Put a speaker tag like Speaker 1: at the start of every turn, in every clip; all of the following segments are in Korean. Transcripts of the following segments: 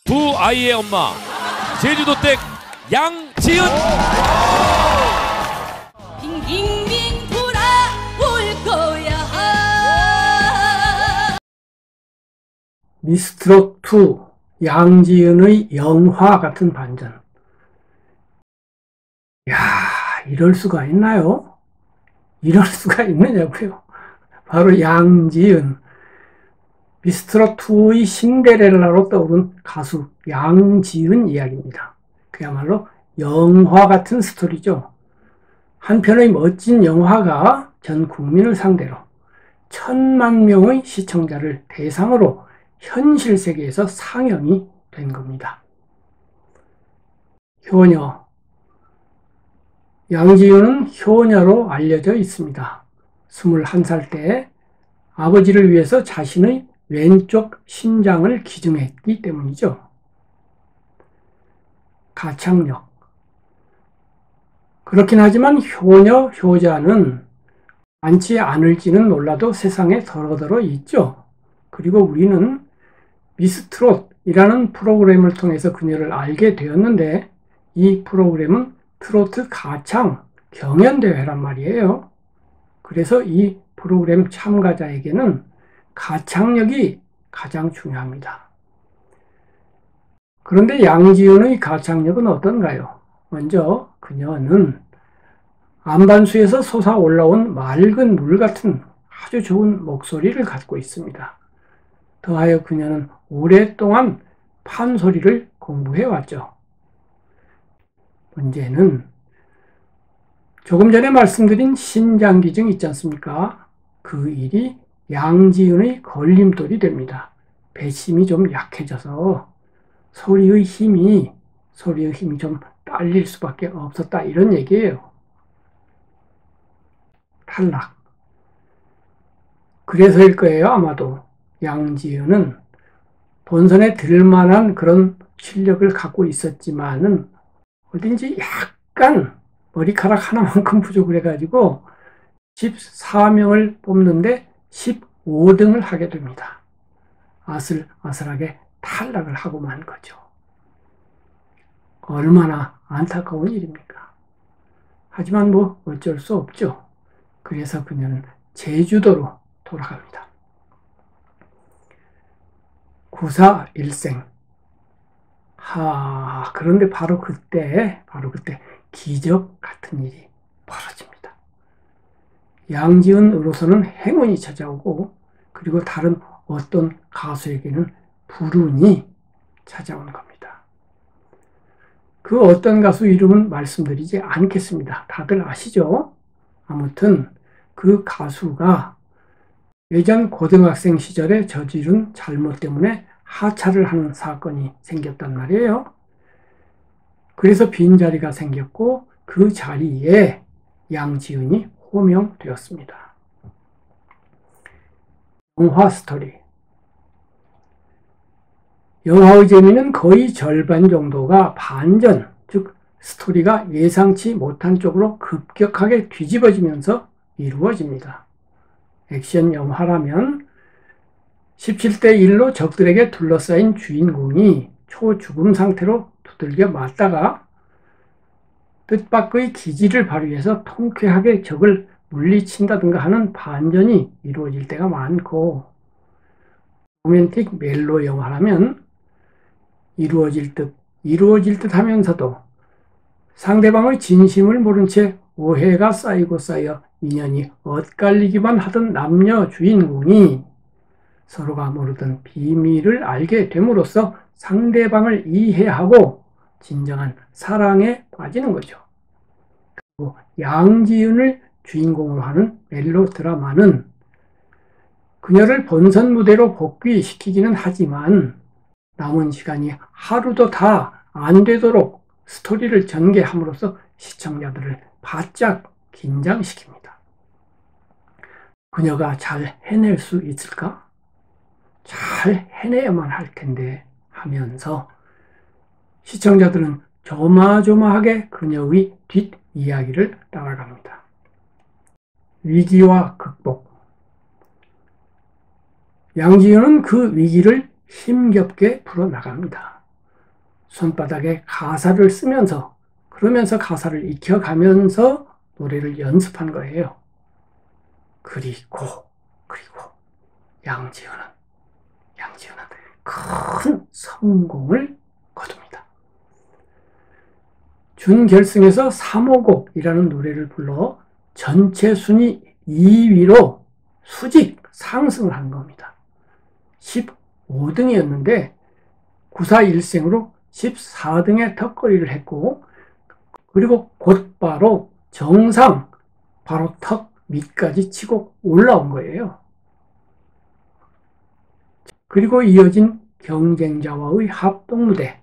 Speaker 1: 두 아이의 엄마 제주도 댁 양지은.
Speaker 2: 빙빙빙 돌아올 거야.
Speaker 3: 미스트롯2 양지은의 영화 같은 반전. 야, 이럴 수가 있나요? 이럴 수가 있느냐고요. 바로 양지은, 미스트롯2의 신데렐라로 떠오른 가수 양지은 이야기입니다. 그야말로 영화 같은 스토리죠. 한 편의 멋진 영화가 전 국민을 상대로 1,000만 명의 시청자를 대상으로 현실 세계에서 상영이 된 겁니다. 효녀. 양지은은 효녀로 알려져 있습니다. 21살 때 아버지를 위해서 자신의 왼쪽 신장을 기증했기 때문이죠. 가창력. 그렇긴 하지만 효녀, 효자는 많지 않을지는 몰라도 세상에 더러더러 있죠. 그리고 우리는 미스트롯이라는 프로그램을 통해서 그녀를 알게 되었는데, 이 프로그램은 트로트 가창 경연대회란 말이에요. 그래서 이 프로그램 참가자에게는 가창력이 가장 중요합니다. 그런데 양지은의 가창력은 어떤가요? 먼저 그녀는 안반수에서 솟아올라온 맑은 물 같은 아주 좋은 목소리를 갖고 있습니다. 더하여 그녀는 오랫동안 판소리를 공부해왔죠. 문제는 조금 전에 말씀드린 신장기증 있지 않습니까? 그 일이 양지은의 걸림돌이 됩니다. 배심이 좀 약해져서 소리의 힘이 좀 딸릴 수밖에 없었다, 이런 얘기예요. 탈락. 그래서일 거예요, 아마도. 양지은은 본선에 들만한 그런 실력을 갖고 있었지만은 어딘지 약간 머리카락 하나만큼 부족을 해가지고 14명을 뽑는데 15등을 하게 됩니다. 아슬아슬하게 탈락을 하고 만 거죠. 얼마나 안타까운 일입니까? 하지만 뭐 어쩔 수 없죠. 그래서 그녀는 제주도로 돌아갑니다. 구사일생. 그런데 바로 그때 기적 같은 일이 벌어집니다. 양지은으로서는 행운이 찾아오고, 그리고 다른 어떤 가수에게는 불운이 찾아오는 겁니다. 그 어떤 가수 이름은 말씀드리지 않겠습니다. 다들 아시죠? 아무튼 그 가수가 예전 고등학생 시절에 저지른 잘못 때문에 하차를 하는 사건이 생겼단 말이에요. 그래서 빈자리가 생겼고 그 자리에 양지은이 호명되었습니다. 영화 스토리. 영화의 재미는 거의 절반 정도가 반전, 즉 스토리가 예상치 못한 쪽으로 급격하게 뒤집어지면서 이루어집니다. 액션 영화라면 17대 1로 적들에게 둘러싸인 주인공이 초죽음 상태로 두들겨 맞다가 뜻밖의 기지를 발휘해서 통쾌하게 적을 물리친다든가 하는 반전이 이루어질 때가 많고, 로맨틱 멜로 영화라면 이루어질 듯 하면서도 상대방의 진심을 모른 채 오해가 쌓이고 쌓여 인연이 엇갈리기만 하던 남녀 주인공이 서로가 모르던 비밀을 알게 됨으로써 상대방을 이해하고 진정한 사랑에 빠지는 거죠. 그리고 양지은을 주인공으로 하는 멜로 드라마는 그녀를 본선 무대로 복귀시키기는 하지만 남은 시간이 하루도 다 안 되도록 스토리를 전개함으로써 시청자들을 바짝 긴장시킵니다. 그녀가 잘 해낼 수 있을까? 잘 해내야만 할 텐데 하면서 시청자들은 조마조마하게 그녀의 뒷이야기를 따라갑니다. 위기와 극복. 양지은은 그 위기를 힘겹게 풀어나갑니다. 손바닥에 가사를 쓰면서 그러면서 가사를 익혀가면서 노래를 연습한 거예요. 그리고 양지은은 큰 성공을 거둡니다. 준결승에서 3호곡이라는 노래를 불러 전체 순위 2위로 수직 상승을 한 겁니다. 15등이었는데 941생으로 14등의 턱걸이를 했고, 그리고 곧바로 정상 바로 턱 밑까지 치고 올라온 거예요. 그리고 이어진 경쟁자와의 합동무대,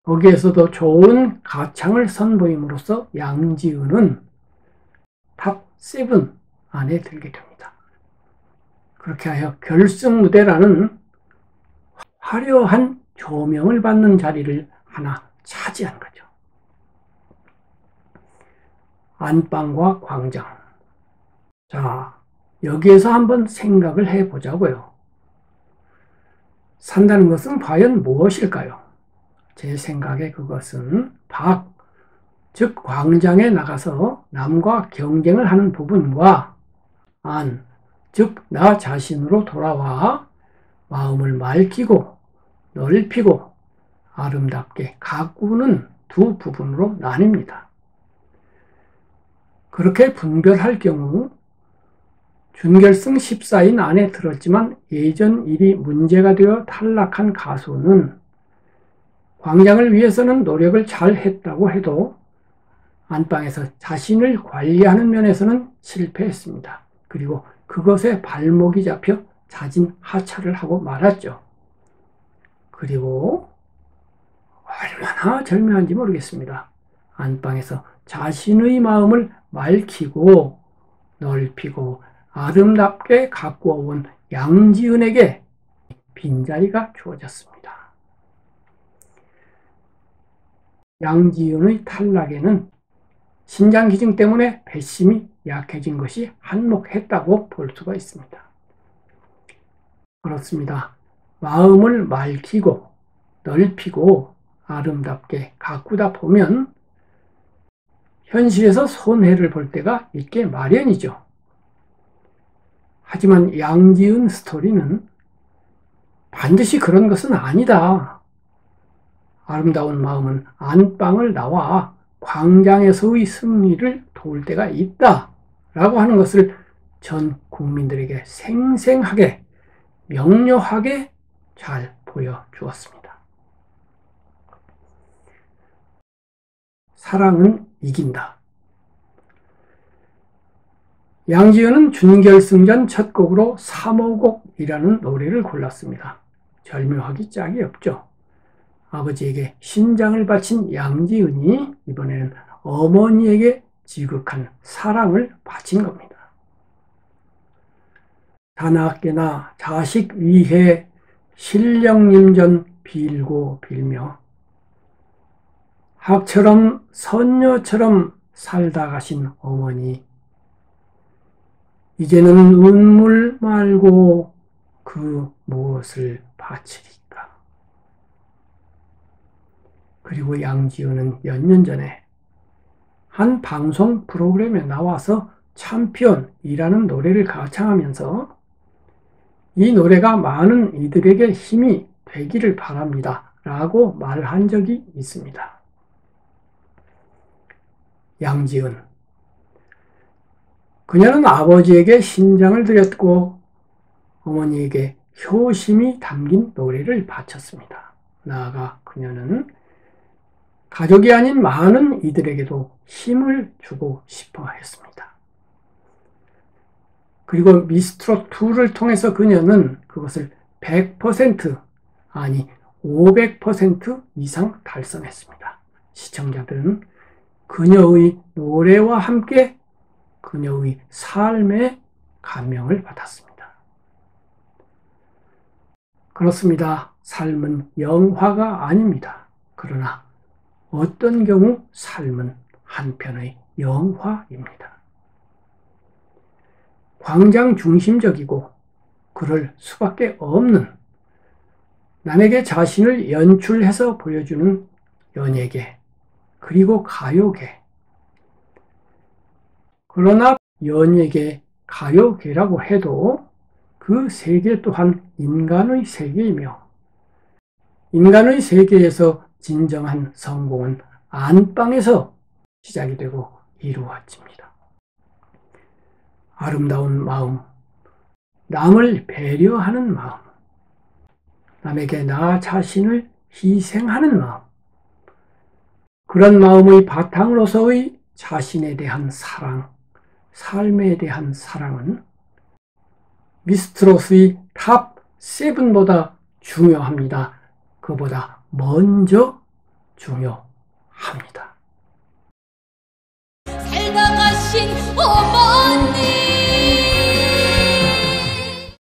Speaker 3: 거기에서도 좋은 가창을 선보임으로써 양지은은 탑7 안에 들게 됩니다. 그렇게 하여 결승 무대라는 화려한 조명을 받는 자리를 하나 차지한 거죠. 안방과 광장. 자, 여기에서 한번 생각을 해보자고요. 산다는 것은 과연 무엇일까요? 제 생각에 그것은 즉 광장에 나가서 남과 경쟁을 하는 부분과 즉 나 자신으로 돌아와 마음을 맑히고 넓히고 아름답게 가꾸는 두 부분으로 나뉩니다. 그렇게 분별할 경우 준결승 14인 안에 들었지만 예전 일이 문제가 되어 탈락한 가수는 광장을 위해서는 노력을 잘 했다고 해도 안방에서 자신을 관리하는 면에서는 실패했습니다. 그리고 그것에 발목이 잡혀 자진 하차를 하고 말았죠. 그리고 얼마나 절묘한지 모르겠습니다. 안방에서 자신의 마음을 맑히고 넓히고 아름답게 가꾸어 온 양지은에게 빈자리가 주어졌습니다. 양지은의 탈락에는 신장 기증 때문에 배심이 약해진 것이 한몫했다고 볼 수가 있습니다. 그렇습니다. 마음을 맑히고 넓히고 아름답게 가꾸다 보면 현실에서 손해를 볼 때가 있게 마련이죠. 하지만 양지은 스토리는 반드시 그런 것은 아니다. 아름다운 마음은 안방을 나와 광장에서의 승리를 도울 때가 있다 라고 하는 것을 전 국민들에게 생생하게 명료하게 잘 보여주었습니다. 사랑은 이긴다. 양지은은 준결승전 첫 곡으로 3호곡이라는 노래를 골랐습니다. 절묘하기 짝이 없죠. 아버지에게 신장을 바친 양지은이 이번에는 어머니에게 지극한 사랑을 바친 겁니다. 자나깨나 자식 위해 신령님전 빌고 빌며 학처럼 선녀처럼 살다 가신 어머니, 이제는 눈물 말고 그 무엇을 바치리까. 그리고 양지은은 몇 년 전에 한 방송 프로그램에 나와서 챔피언이라는 노래를 가창하면서 이 노래가 많은 이들에게 힘이 되기를 바랍니다 라고 말한 적이 있습니다. 양지은, 그녀는 아버지에게 신장을 드렸고 어머니에게 효심이 담긴 노래를 바쳤습니다. 나아가 그녀는 가족이 아닌 많은 이들에게도 힘을 주고 싶어 했습니다. 그리고 미스트롯2를 통해서 그녀는 그것을 100% 아니 500% 이상 달성했습니다. 시청자들은 그녀의 노래와 함께 그녀의 삶에 감명을 받았습니다. 그렇습니다. 삶은 영화가 아닙니다. 그러나 어떤 경우 삶은 한편의 영화입니다. 광장 중심적이고 그럴 수밖에 없는 남에게 자신을 연출해서 보여주는 연예계, 그리고 가요계. 그러나 연예계, 가요계라고 해도 그 세계 또한 인간의 세계이며 인간의 세계에서 진정한 성공은 안방에서 시작이 되고 이루어집니다. 아름다운 마음, 남을 배려하는 마음, 남에게 나 자신을 희생하는 마음, 그런 마음의 바탕으로서의 자신에 대한 사랑, 삶에 대한 사랑은 미스트롯의 탑 7보다 중요합니다. 그보다 먼저 중요합니다.
Speaker 2: 살다 가신 어머